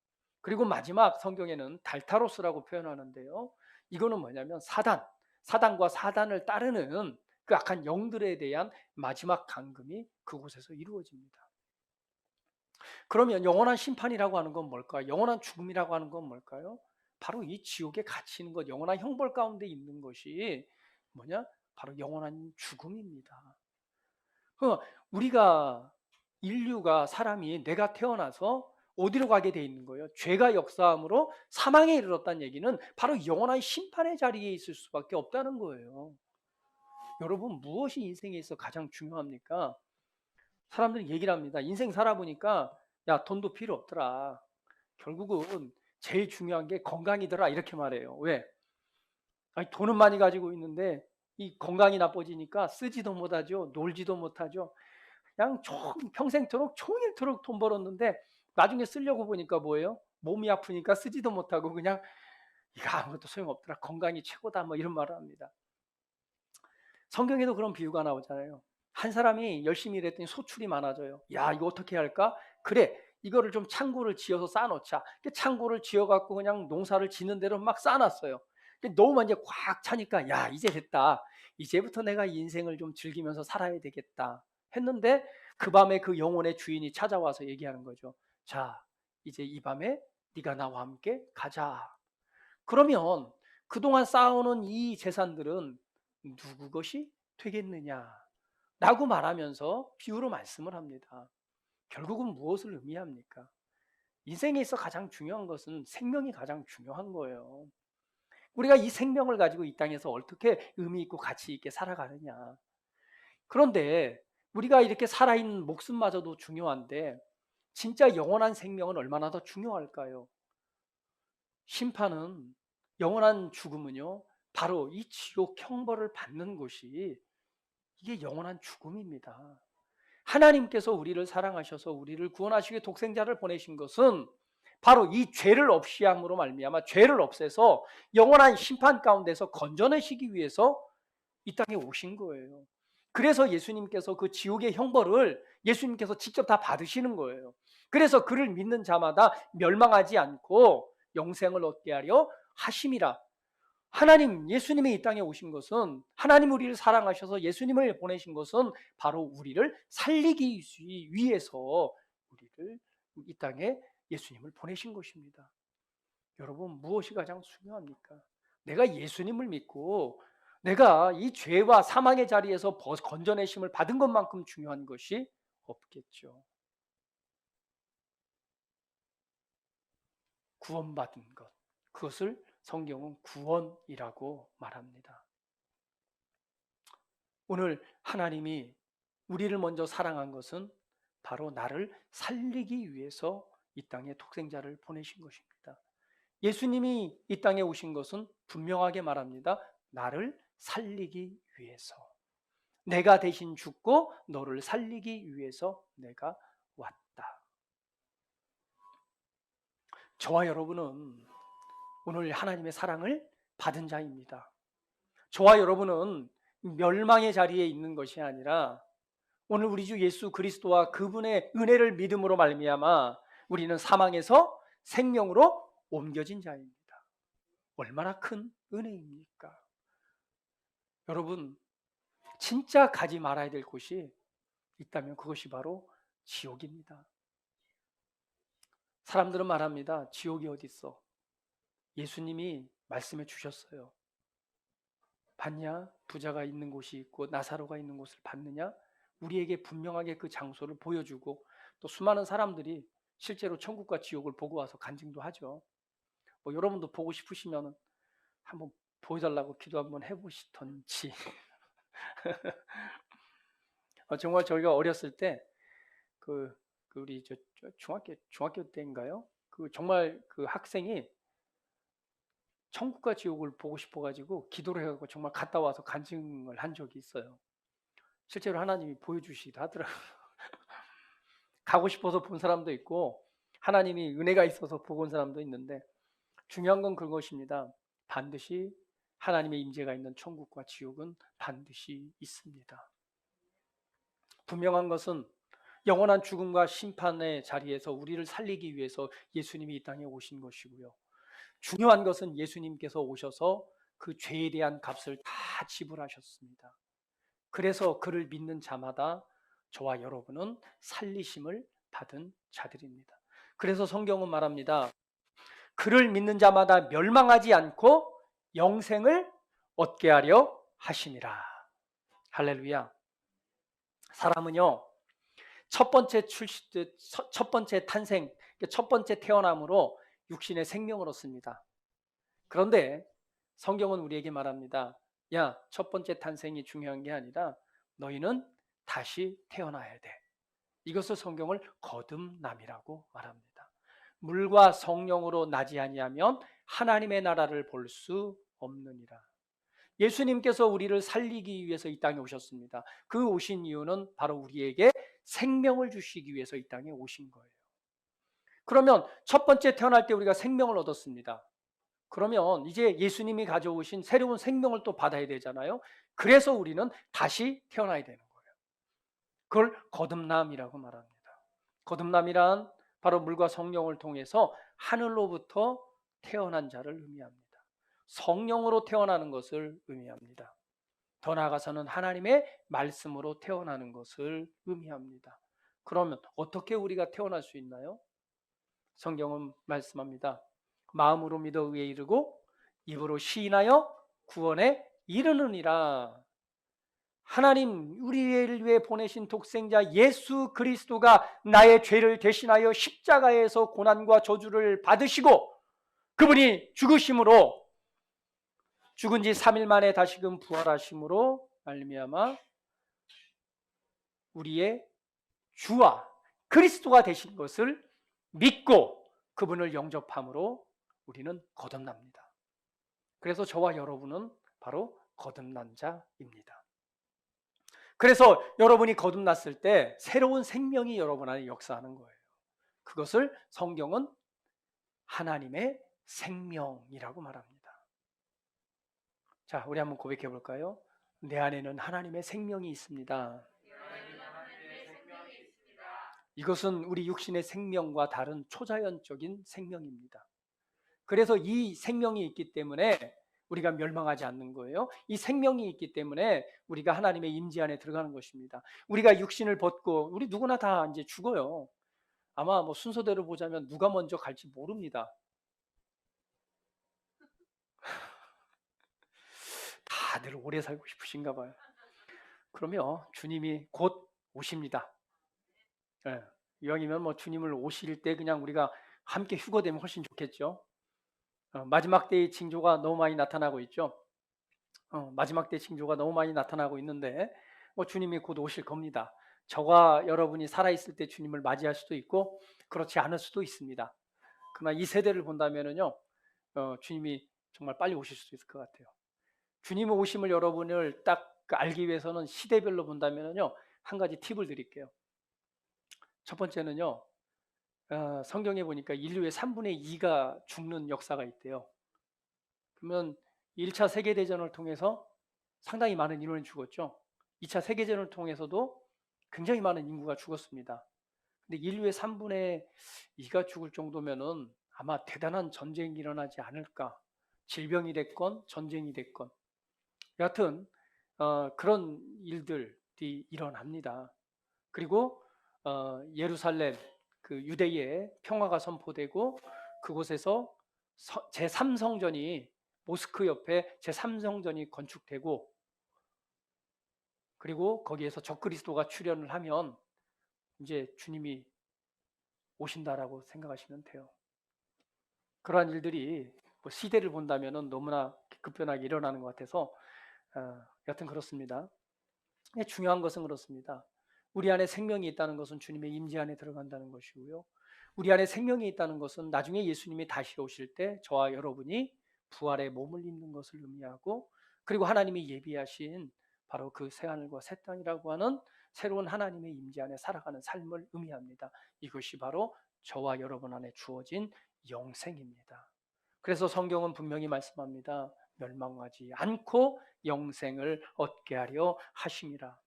그리고 마지막 성경에는 달타로스라고 표현하는데요. 이거는 뭐냐면 사단과 사단을 따르는 그 악한 영들에 대한 마지막 강금이 그곳에서 이루어집니다. 그러면 영원한 심판이라고 하는 건 뭘까요? 영원한 죽음이라고 하는 건 뭘까요? 바로 이 지옥에 갇히는 것, 영원한 형벌 가운데 있는 것이 뭐냐? 바로 영원한 죽음입니다. 우리가 인류가 사람이 내가 태어나서 어디로 가게 돼 있는 거예요? 죄가 역사함으로 사망에 이르렀다는 얘기는 바로 영원한 심판의 자리에 있을 수밖에 없다는 거예요. 여러분 무엇이 인생에 있어 가장 중요합니까? 사람들이 얘기를 합니다. 인생 살아보니까 야 돈도 필요 없더라. 결국은 제일 중요한 게 건강이더라 이렇게 말해요. 왜? 아니, 돈은 많이 가지고 있는데 이 건강이 나빠지니까 쓰지도 못하죠. 놀지도 못하죠. 그냥 평생토록 종일토록 돈 벌었는데 나중에 쓰려고 보니까 뭐예요? 몸이 아프니까 쓰지도 못하고 그냥 이거 아무것도 소용없더라. 건강이 최고다. 뭐 이런 말을 합니다. 성경에도 그런 비유가 나오잖아요. 한 사람이 열심히 일했더니 소출이 많아져요. 야, 이거 어떻게 할까? 그래, 이거를 좀 창고를 지어서 쌓아놓자. 창고를 지어갖고 그냥 농사를 짓는 대로 막 쌓아놨어요. 너무 많이 꽉 차니까 야, 이제 됐다. 이제부터 내가 인생을 좀 즐기면서 살아야 되겠다. 했는데 그 밤에 그 영혼의 주인이 찾아와서 얘기하는 거죠. 자, 이제 이 밤에 네가 나와 함께 가자. 그러면 그동안 쌓아오는 이 재산들은 누구 것이 되겠느냐? 라고 말하면서 비유로 말씀을 합니다. 결국은 무엇을 의미합니까? 인생에 있어 가장 중요한 것은 생명이 가장 중요한 거예요. 우리가 이 생명을 가지고 이 땅에서 어떻게 의미 있고 가치 있게 살아가느냐. 그런데 우리가 이렇게 살아있는 목숨마저도 중요한데 진짜 영원한 생명은 얼마나 더 중요할까요? 심판은 영원한 죽음은요. 바로 이 지옥 형벌을 받는 곳이 이게 영원한 죽음입니다. 하나님께서 우리를 사랑하셔서 우리를 구원하시기 위해 독생자를 보내신 것은 바로 이 죄를 없이 함으로 말미암아 죄를 없애서 영원한 심판 가운데서 건져내시기 위해서 이 땅에 오신 거예요. 그래서 예수님께서 그 지옥의 형벌을 예수님께서 직접 다 받으시는 거예요. 그래서 그를 믿는 자마다 멸망하지 않고 영생을 얻게 하려 하심이라. 하나님, 예수님이 이 땅에 오신 것은 하나님 우리를 사랑하셔서 예수님을 보내신 것은 바로 우리를 살리기 위해서 우리를 이 땅에 예수님을 보내신 것입니다. 여러분 무엇이 가장 중요합니까? 내가 예수님을 믿고 내가 이 죄와 사망의 자리에서 건져내심을 받은 것만큼 중요한 것이 없겠죠. 구원받은 것. 그것을 성경은 구원이라고 말합니다. 오늘 하나님이 우리를 먼저 사랑한 것은 바로 나를 살리기 위해서 이 땅에 독생자를 보내신 것입니다. 예수님이 이 땅에 오신 것은 분명하게 말합니다. 나를 살리기 위해서. 내가 대신 죽고 너를 살리기 위해서 내가 왔다. 저와 여러분은 오늘 하나님의 사랑을 받은 자입니다. 저와 여러분은 멸망의 자리에 있는 것이 아니라 오늘 우리 주 예수 그리스도와 그분의 은혜를 믿음으로 말미암아 우리는 사망에서 생명으로 옮겨진 자입니다. 얼마나 큰 은혜입니까? 여러분, 진짜 가지 말아야 될 곳이 있다면 그것이 바로 지옥입니다. 사람들은 말합니다. 지옥이 어디 있어? 예수님이 말씀해 주셨어요. 봤냐? 부자가 있는 곳이 있고 나사로가 있는 곳을 봤느냐? 우리에게 분명하게 그 장소를 보여주고 또 수많은 사람들이 실제로 천국과 지옥을 보고 와서 간증도 하죠. 뭐 여러분도 보고 싶으시면 한번 보여달라고 기도 한번 해보시던지. 정말 저희가 어렸을 때 그 우리 중학교 때인가요? 그 정말 그 학생이 천국과 지옥을 보고 싶어가지고 기도를 해가지고 정말 갔다 와서 간증을 한 적이 있어요. 실제로 하나님이 보여주시기도 하더라고요. 가고 싶어서 본 사람도 있고 하나님이 은혜가 있어서 보고 온 사람도 있는데 중요한 건 그것입니다. 반드시 하나님의 임재가 있는 천국과 지옥은 반드시 있습니다. 분명한 것은 영원한 죽음과 심판의 자리에서 우리를 살리기 위해서 예수님이 이 땅에 오신 것이고요. 중요한 것은 예수님께서 오셔서 그 죄에 대한 값을 다 지불하셨습니다. 그래서 그를 믿는 자마다 저와 여러분은 살리심을 받은 자들입니다. 그래서 성경은 말합니다. 그를 믿는 자마다 멸망하지 않고 영생을 얻게 하려 하심이라. 할렐루야. 사람은요, 첫 번째 탄생, 첫 번째 태어남으로 육신의 생명을 얻습니다. 그런데 성경은 우리에게 말합니다. 야, 첫 번째 탄생이 중요한 게 아니라 너희는 다시 태어나야 돼. 이것을 성경을 거듭남이라고 말합니다. 물과 성령으로 나지 아니하면 하나님의 나라를 볼 수 없느니라. 예수님께서 우리를 살리기 위해서 이 땅에 오셨습니다. 그 오신 이유는 바로 우리에게 생명을 주시기 위해서 이 땅에 오신 거예요. 그러면 첫 번째 태어날 때 우리가 생명을 얻었습니다. 그러면 이제 예수님이 가져오신 새로운 생명을 또 받아야 되잖아요. 그래서 우리는 다시 태어나야 되는 거예요. 그걸 거듭남이라고 말합니다. 거듭남이란 바로 물과 성령을 통해서 하늘로부터 태어난 자를 의미합니다. 성령으로 태어나는 것을 의미합니다. 더 나아가서는 하나님의 말씀으로 태어나는 것을 의미합니다. 그러면 어떻게 우리가 태어날 수 있나요? 성경은 말씀합니다. 마음으로 믿어 의에 이르고 입으로 시인하여 구원에 이르느니라. 하나님 우리를 위해 보내신 독생자 예수 그리스도가 나의 죄를 대신하여 십자가에서 고난과 저주를 받으시고 그분이 죽으심으로 죽은 지 3일 만에 다시금 부활하심으로 말미암아 우리의 주와 그리스도가 되신 것을 믿고 그분을 영접함으로 우리는 거듭납니다. 그래서 저와 여러분은 바로 거듭난 자입니다. 그래서 여러분이 거듭났을 때 새로운 생명이 여러분 안에 역사하는 거예요. 그것을 성경은 하나님의 생명이라고 말합니다. 자, 우리 한번 고백해 볼까요? 내 안에는 하나님의 생명이 있습니다. 이것은 우리 육신의 생명과 다른 초자연적인 생명입니다. 그래서 이 생명이 있기 때문에 우리가 멸망하지 않는 거예요. 이 생명이 있기 때문에 우리가 하나님의 임재 안에 들어가는 것입니다. 우리가 육신을 벗고 우리 누구나 다 이제 죽어요. 아마 뭐 순서대로 보자면 누가 먼저 갈지 모릅니다. 다들 오래 살고 싶으신가 봐요. 그러면 주님이 곧 오십니다. 예, 이왕이면 뭐 주님을 오실 때 그냥 우리가 함께 휴거되면 훨씬 좋겠죠. 마지막 때의 징조가 너무 많이 나타나고 있죠. 마지막 때 징조가 너무 많이 나타나고 있는데 뭐 주님이 곧 오실 겁니다. 저와 여러분이 살아있을 때 주님을 맞이할 수도 있고 그렇지 않을 수도 있습니다. 그러나 이 세대를 본다면은요, 주님이 정말 빨리 오실 수도 있을 것 같아요. 주님의 오심을 여러분을 딱 알기 위해서는 시대별로 본다면은요, 한 가지 팁을 드릴게요. 첫 번째는요, 성경에 보니까 인류의 3분의 2가 죽는 역사가 있대요. 그러면 1차 세계대전을 통해서 상당히 많은 인원이 죽었죠. 2차 세계대전을 통해서도 굉장히 많은 인구가 죽었습니다. 근데 인류의 3분의 2가 죽을 정도면은 아마 대단한 전쟁이 일어나지 않을까. 질병이 됐건 전쟁이 됐건 여하튼 그런 일들이 일어납니다. 그리고 예루살렘 그 유대에 평화가 선포되고 그곳에서 제3성전이 모스크 옆에 제3성전이 건축되고 그리고 거기에서 적그리스도가 출현을 하면 이제 주님이 오신다라고 생각하시면 돼요. 그러한 일들이 뭐 시대를 본다면 너무나 급변하게 일어나는 것 같아서 여튼 그렇습니다. 중요한 것은 그렇습니다. 우리 안에 생명이 있다는 것은 주님의 임재 안에 들어간다는 것이고요. 우리 안에 생명이 있다는 것은 나중에 예수님이 다시 오실 때 저와 여러분이 부활의 몸을 입는 것을 의미하고 그리고 하나님이 예비하신 바로 그 새하늘과 새 땅이라고 하는 새로운 하나님의 임재 안에 살아가는 삶을 의미합니다. 이것이 바로 저와 여러분 안에 주어진 영생입니다. 그래서 성경은 분명히 말씀합니다. 멸망하지 않고 영생을 얻게 하려 하심이라.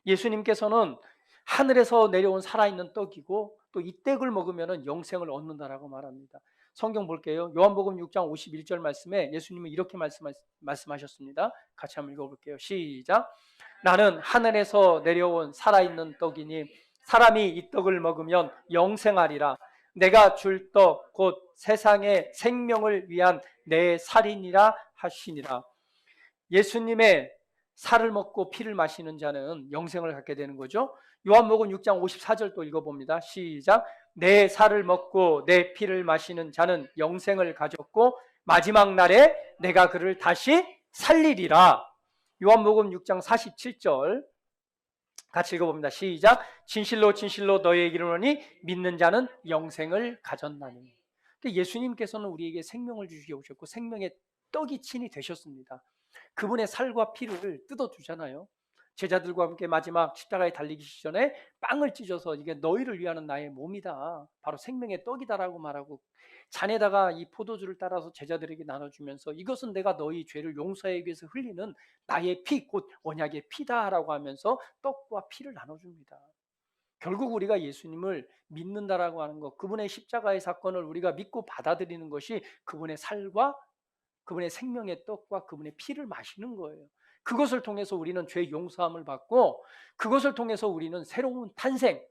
예수님께서는 하늘에서 내려온 살아있는 떡이고 또 이 떡을 먹으면 영생을 얻는다라고 말합니다. 성경 볼게요. 요한복음 6장 51절 말씀에 예수님은 이렇게 말씀하셨습니다. 같이 한번 읽어볼게요. 시작. 나는 하늘에서 내려온 살아있는 떡이니 사람이 이 떡을 먹으면 영생하리라. 내가 줄 떡 곧 세상의 생명을 위한 내 살이니라 하시니라. 예수님의 살을 먹고 피를 마시는 자는 영생을 갖게 되는 거죠. 요한복음 6장 54절 또 읽어봅니다. 시작. 내 살을 먹고 내 피를 마시는 자는 영생을 가졌고 마지막 날에 내가 그를 다시 살리리라. 요한복음 6장 47절 같이 읽어봅니다. 시작. 진실로 진실로 너희에게 이르노니 믿는 자는 영생을 가졌나니. 예수님께서는 우리에게 생명을 주시게 오셨고 생명의 떡이 친히 되셨습니다. 그분의 살과 피를 뜯어주잖아요. 제자들과 함께 마지막 십자가에 달리기 전에 빵을 찢어서 이게 너희를 위하는 나의 몸이다. 바로 생명의 떡이다라고 말하고 잔에다가 이 포도주를 따라서 제자들에게 나눠주면서 이것은 내가 너희 죄를 용서하기 위해서 흘리는 나의 피, 곧 언약의 피다라고 하면서 떡과 피를 나눠줍니다. 결국 우리가 예수님을 믿는다라고 하는 것, 그분의 십자가의 사건을 우리가 믿고 받아들이는 것이 그분의 살과 그분의 생명의 떡과 그분의 피를 마시는 거예요. 그것을 통해서 우리는 죄 용서함을 받고 그것을 통해서 우리는 새로운 탄생,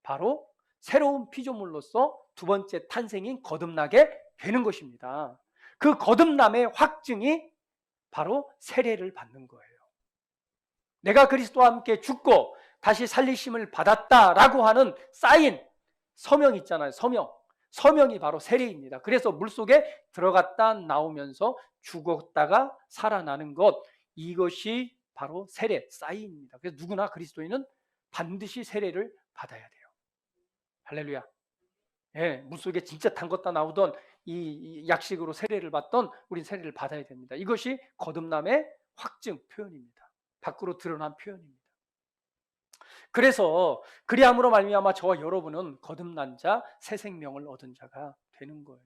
바로 새로운 피조물로서 두 번째 탄생인 거듭나게 되는 것입니다. 그 거듭남의 확증이 바로 세례를 받는 거예요. 내가 그리스도와 함께 죽고 다시 살리심을 받았다라고 하는 사인, 서명 있잖아요. 서명이 바로 세례입니다. 그래서 물속에 들어갔다 나오면서 죽었다가 살아나는 것, 이것이 바로 세례, 사인입니다. 그래서 누구나 그리스도인은 반드시 세례를 받아야 돼요. 할렐루야. 예, 물속에 진짜 담궜다 나오던 이 약식으로 세례를 받던 우린 세례를 받아야 됩니다. 이것이 거듭남의 확증 표현입니다. 밖으로 드러난 표현입니다. 그래서 그리함으로 말미암아 저와 여러분은 거듭난 자, 새 생명을 얻은 자가 되는 거예요.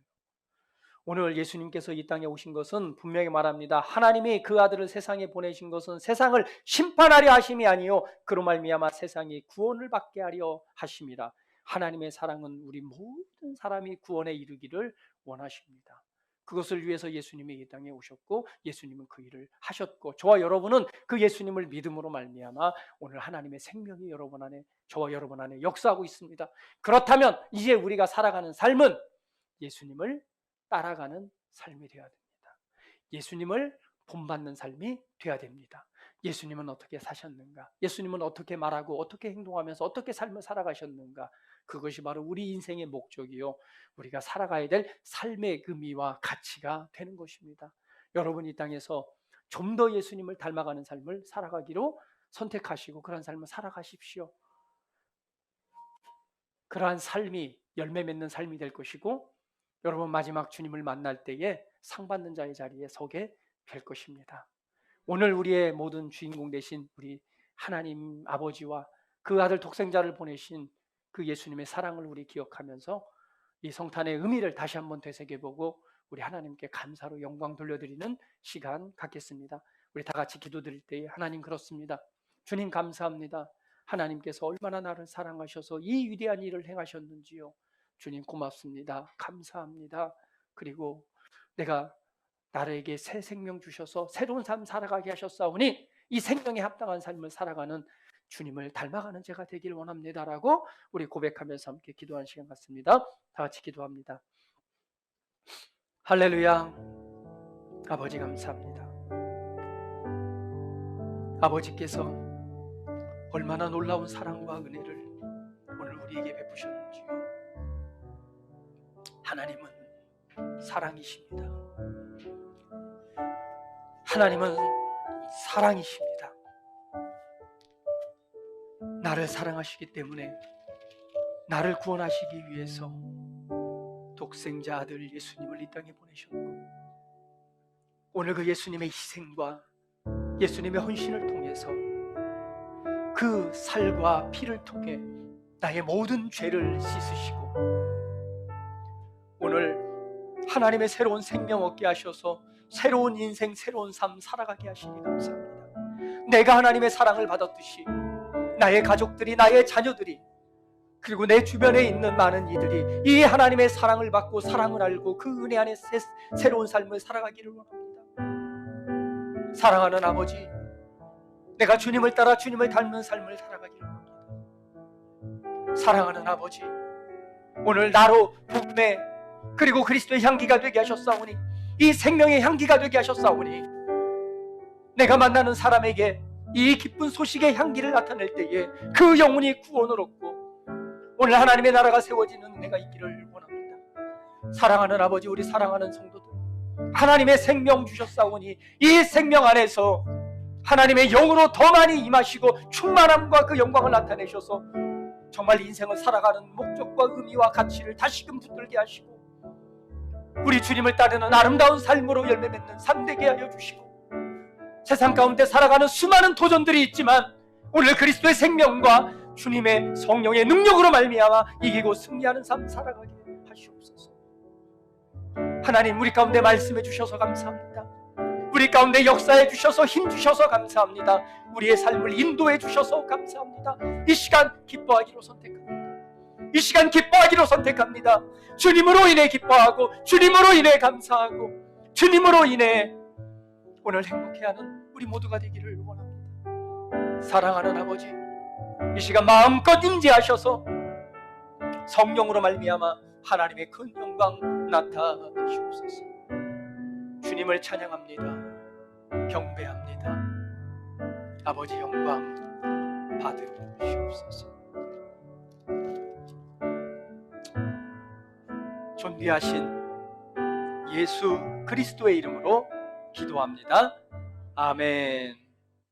오늘 예수님께서 이 땅에 오신 것은 분명히 말합니다. 하나님이 그 아들을 세상에 보내신 것은 세상을 심판하려 하심이 아니요 그로 말미암아 세상이 구원을 받게 하려 하심이라. 하나님의 사랑은 우리 모든 사람이 구원에 이르기를 원하십니다. 그것을 위해서 예수님이 이 땅에 오셨고 예수님은 그 일을 하셨고 저와 여러분은 그 예수님을 믿음으로 말미암아 오늘 하나님의 생명이 여러분 안에 저와 여러분 안에 역사하고 있습니다. 그렇다면 이제 우리가 살아가는 삶은 예수님을 따라가는 삶이 되어야 됩니다. 예수님을 본받는 삶이 되어야 됩니다. 예수님은 어떻게 사셨는가? 예수님은 어떻게 말하고 어떻게 행동하면서 어떻게 삶을 살아가셨는가? 그것이 바로 우리 인생의 목적이요 우리가 살아가야 될 삶의 의미와 가치가 되는 것입니다. 여러분 이 땅에서 좀 더 예수님을 닮아가는 삶을 살아가기로 선택하시고 그런 삶을 살아가십시오. 그러한 삶이 열매 맺는 삶이 될 것이고 여러분 마지막 주님을 만날 때에 상 받는 자의 자리에 서게 될 것입니다. 오늘 우리의 모든 주인공 되신 우리 하나님 아버지와 그 아들 독생자를 보내신 그 예수님의 사랑을 우리 기억하면서 이 성탄의 의미를 다시 한번 되새겨보고 우리 하나님께 감사로 영광 돌려드리는 시간 갖겠습니다. 우리 다 같이 기도드릴 때에 하나님 그렇습니다. 주님 감사합니다. 하나님께서 얼마나 나를 사랑하셔서 이 위대한 일을 행하셨는지요. 주님 고맙습니다. 감사합니다. 그리고 내가 나에게 새 생명 주셔서 새로운 삶 살아가게 하셨사오니 이 생명에 합당한 삶을 살아가는 주님을 닮아가는 제가 되길 원합니다라고 우리 고백하면서 함께 기도하는 시간 같습니다. 다 같이 기도합니다. 할렐루야. 아버지 감사합니다. 아버지께서 얼마나 놀라운 사랑과 은혜를 오늘 우리에게 베푸셨는지요. 하나님은 사랑이십니다. 하나님은 사랑이십니다. 나를 사랑하시기 때문에 나를 구원하시기 위해서 독생자 아들 예수님을 이 땅에 보내셨고, 오늘 그 예수님의 희생과 예수님의 헌신을 통해서 그 살과 피를 통해 나의 모든 죄를 씻으시고 오늘 하나님의 새로운 생명 얻게 하셔서 새로운 인생, 새로운 삶 살아가게 하시니 감사합니다. 내가 하나님의 사랑을 받았듯이 나의 가족들이, 나의 자녀들이, 그리고 내 주변에 있는 많은 이들이 이 하나님의 사랑을 받고 사랑을 알고 그 은혜 안에 새로운 삶을 살아가기를 원합니다. 사랑하는 아버지, 내가 주님을 따라 주님을 닮는 삶을 살아가기를 원합니다. 사랑하는 아버지, 오늘 나로 부음에 그리고 그리스도의 향기가 되게 하셨사오니, 이 생명의 향기가 되게 하셨사오니, 내가 만나는 사람에게 이 기쁜 소식의 향기를 나타낼 때에 그 영혼이 구원을 얻고 오늘 하나님의 나라가 세워지는 은혜가 있기를 원합니다. 사랑하는 아버지, 우리 사랑하는 성도들, 하나님의 생명 주셨사오니 이 생명 안에서 하나님의 영으로 더 많이 임하시고 충만함과 그 영광을 나타내셔서 정말 인생을 살아가는 목적과 의미와 가치를 다시금 붙들게 하시고 우리 주님을 따르는 아름다운 삶으로 열매 맺는 삶 되게 하여 주시고, 세상 가운데 살아가는 수많은 도전들이 있지만 오늘 그리스도의 생명과 주님의 성령의 능력으로 말미암아 이기고 승리하는 삶 살아가게 하시옵소서. 하나님, 우리 가운데 말씀해 주셔서 감사합니다. 우리 가운데 역사해 주셔서 힘 주셔서 감사합니다. 우리의 삶을 인도해 주셔서 감사합니다. 이 시간 기뻐하기로 선택합니다. 이 시간 기뻐하기로 선택합니다. 주님으로 인해 기뻐하고 주님으로 인해 감사하고 주님으로 인해 오늘 행복해하는 우리 모두가 되기를 원합니다. 사랑하는 아버지, 이 시간 마음껏 임재하셔서 성령으로 말미암아 하나님의 큰 영광 나타내시옵소서. 주님을 찬양합니다. 경배합니다. 아버지 영광 받으시옵소서. 존귀하신 예수 그리스도의 이름으로 기도합니다. 아멘.